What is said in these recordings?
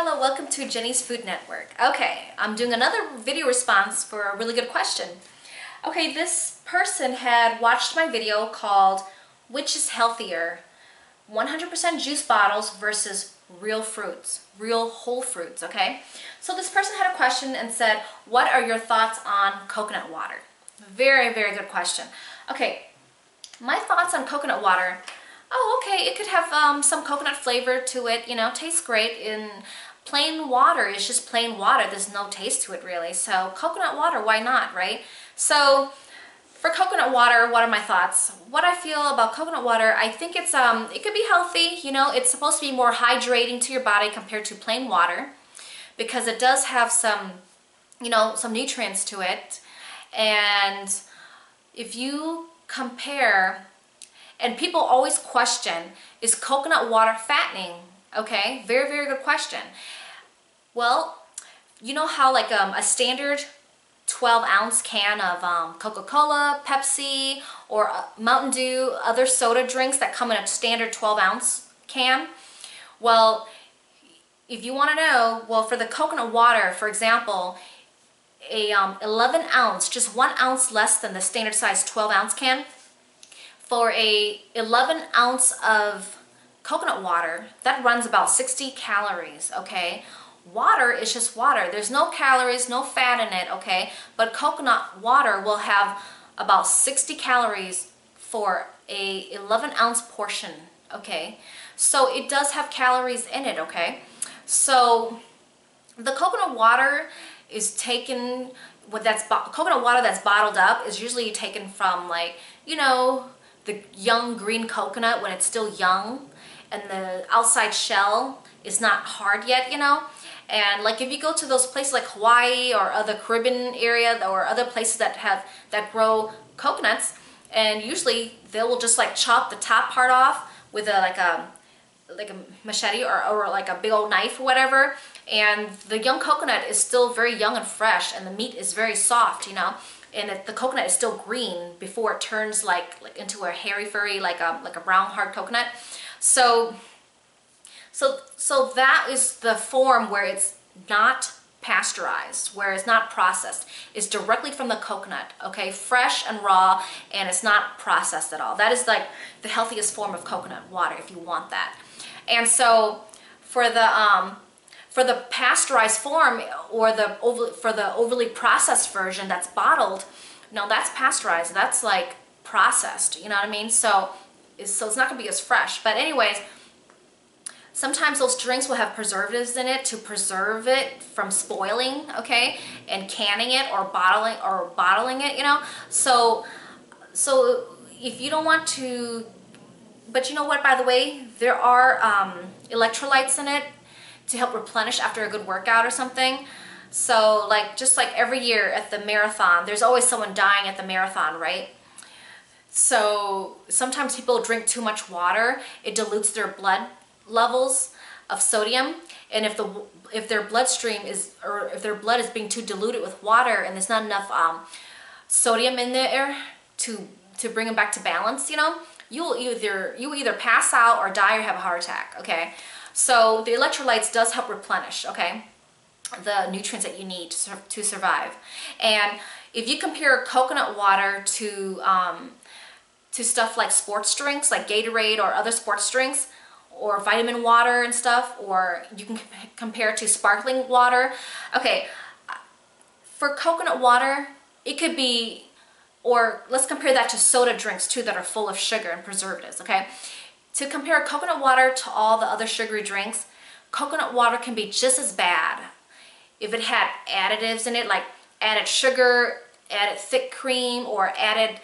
Hello, welcome to Jenny's Food Network. Okay, I'm doing another video response for a really good question. Okay, this person had watched my video called Which is Healthier? 100% juice bottles versus real fruits, real whole fruits, okay? So this person had a question and said, what are your thoughts on coconut water? Very, very good question. Okay, my thoughts on coconut water. Oh, okay, it could have some coconut flavor to it, you know, tastes great. In plain water, it's just plain water. There's no taste to it really. So coconut water, why not, right? So for coconut water, what are my thoughts? What I feel about coconut water, I think it's it could be healthy, you know, it's supposed to be more hydrating to your body compared to plain water because it does have some, you know, some nutrients to it. And if you compare, and people always question, is coconut water fattening? Okay, very, very good question. Well, you know how like a standard 12-ounce can of Coca-Cola, Pepsi, or Mountain Dew, other soda drinks that come in a standard 12-ounce can? Well, if you want to know, well, for the coconut water, for example, a 11-ounce, just 1 ounce less than the standard size 12-ounce can, for a 11 ounce of coconut water, that runs about 60 calories, okay? Water is just water. There's no calories, no fat in it, okay? But coconut water will have about 60 calories for a 11 ounce portion, okay? So it does have calories in it, okay? So the coconut water is taken, coconut water that's bottled up is usually taken from, like, you know, the young green coconut when it's still young and the outside shell is not hard yet, you know. And like if you go to those places like Hawaii or other Caribbean area or other places that grow coconuts, and usually they will just like chop the top part off with a machete or like a big old knife or whatever, and the young coconut is still very young and fresh and the meat is very soft, you know. And the coconut is still green before it turns like into a hairy furry like a brown hard coconut. So that is the form where it's not pasteurized, where it's not processed. It's directly from the coconut, okay, fresh and raw, and it's not processed at all. That is like the healthiest form of coconut water if you want that. And so for the pasteurized form or for the overly processed version that's bottled, no, that's pasteurized. That's like processed, you know what I mean? So it's not gonna be as fresh. But anyways, sometimes those drinks will have preservatives in it to preserve it from spoiling, okay, and canning it or bottling it, you know. So if you don't want to, but you know what? By the way, there are electrolytes in it to help replenish after a good workout or something. So like just like every year at the marathon, there's always someone dying at the marathon, right? So sometimes people drink too much water. It dilutes their blood levels of sodium, and if their bloodstream is, or if their blood is being too diluted with water and there's not enough sodium in there to bring them back to balance, you know, you will either pass out or die or have a heart attack, okay? So the electrolytes does help replenish, okay, the nutrients that you need to survive. And if you compare coconut water to stuff like sports drinks, like Gatorade or other sports drinks, or vitamin water and stuff, or you can compare it to sparkling water. Okay, for coconut water, it could be, or let's compare that to soda drinks too that are full of sugar and preservatives, okay? To compare coconut water to all the other sugary drinks, coconut water can be just as bad if it had additives in it, like added sugar, added thick cream, or added,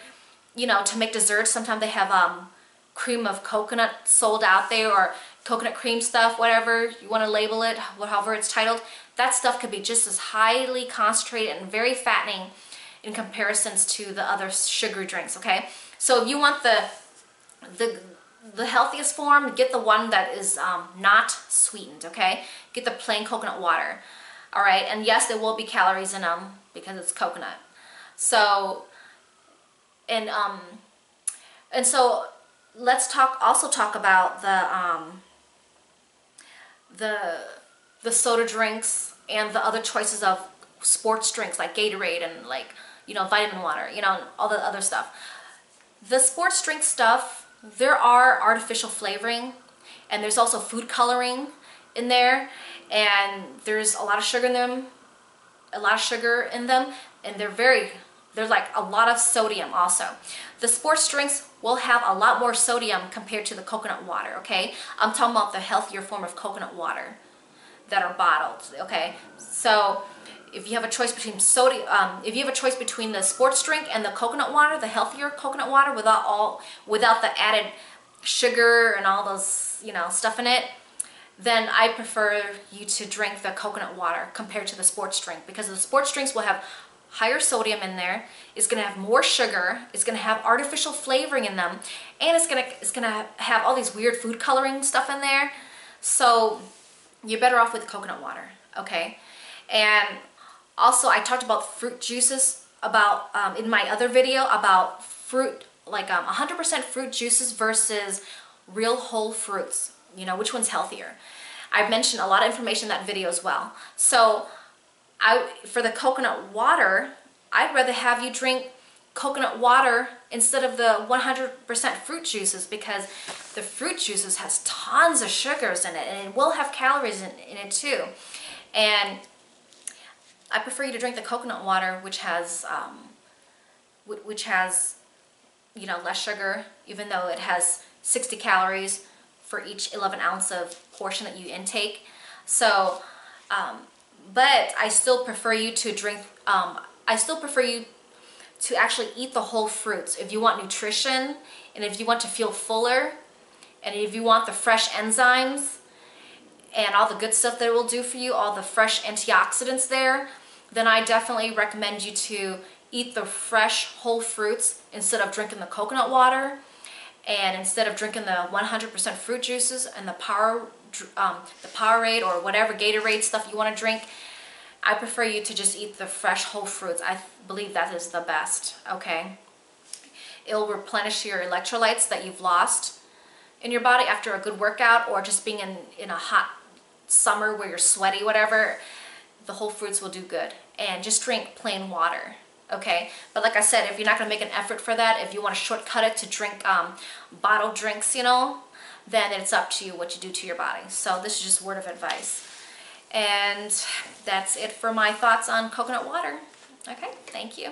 you know, to make desserts. Sometimes they have cream of coconut sold out there, or coconut cream stuff, whatever you want to label it, however it's titled. That stuff could be just as highly concentrated and very fattening in comparisons to the other sugary drinks, okay? So if you want the healthiest form, get the one that is not sweetened, okay? Get the plain coconut water, all right? And yes, there will be calories in them because it's coconut. So, and so let's also talk about the the soda drinks and the other choices of sports drinks like Gatorade and like, you know, vitamin water, you know, all the other stuff. The sports drink stuff, there are artificial flavoring, and there's also food coloring in there, and there's a lot of sugar in them, and there's like a lot of sodium also. The sports drinks will have a lot more sodium compared to the coconut water, okay? I'm talking about the healthier form of coconut water that are bottled, okay? So if you have a choice between the sports drink and the coconut water, the healthier coconut water without the added sugar and all those, you know, stuff in it, then I prefer you to drink the coconut water compared to the sports drink, because the sports drinks will have higher sodium in there, it's going to have more sugar, it's going to have artificial flavoring in them, and it's going to have all these weird food coloring stuff in there. So you're better off with coconut water, okay? And also I talked about fruit juices about in my other video about fruit, like 100% fruit juices versus real whole fruits, you know, which one's healthier. I've mentioned a lot of information in that video as well. So for the coconut water, I'd rather have you drink coconut water instead of the 100% fruit juices, because the fruit juices has tons of sugars in it, and it will have calories in it too. And I prefer you to drink the coconut water, which has you know, less sugar, even though it has 60 calories for each 11 ounce of portion that you intake. So but I still prefer you to drink, I still prefer you to actually eat the whole fruits if you want nutrition, and if you want to feel fuller, and if you want the fresh enzymes and all the good stuff that it will do for you, all the fresh antioxidants there, then I definitely recommend you to eat the fresh whole fruits instead of drinking the coconut water, and instead of drinking the 100% fruit juices and the Powerade or whatever Gatorade stuff you want to drink. I prefer you to just eat the fresh whole fruits. I believe that is the best, okay? It'll replenish your electrolytes that you've lost in your body after a good workout, or just being in a hot summer where you're sweaty, whatever. The whole fruits will do good. And just drink plain water, okay? But like I said, if you're not going to make an effort for that, if you want to shortcut it to drink bottled drinks, you know, then it's up to you what you do to your body. So this is just word of advice. And that's it for my thoughts on coconut water. Okay, thank you.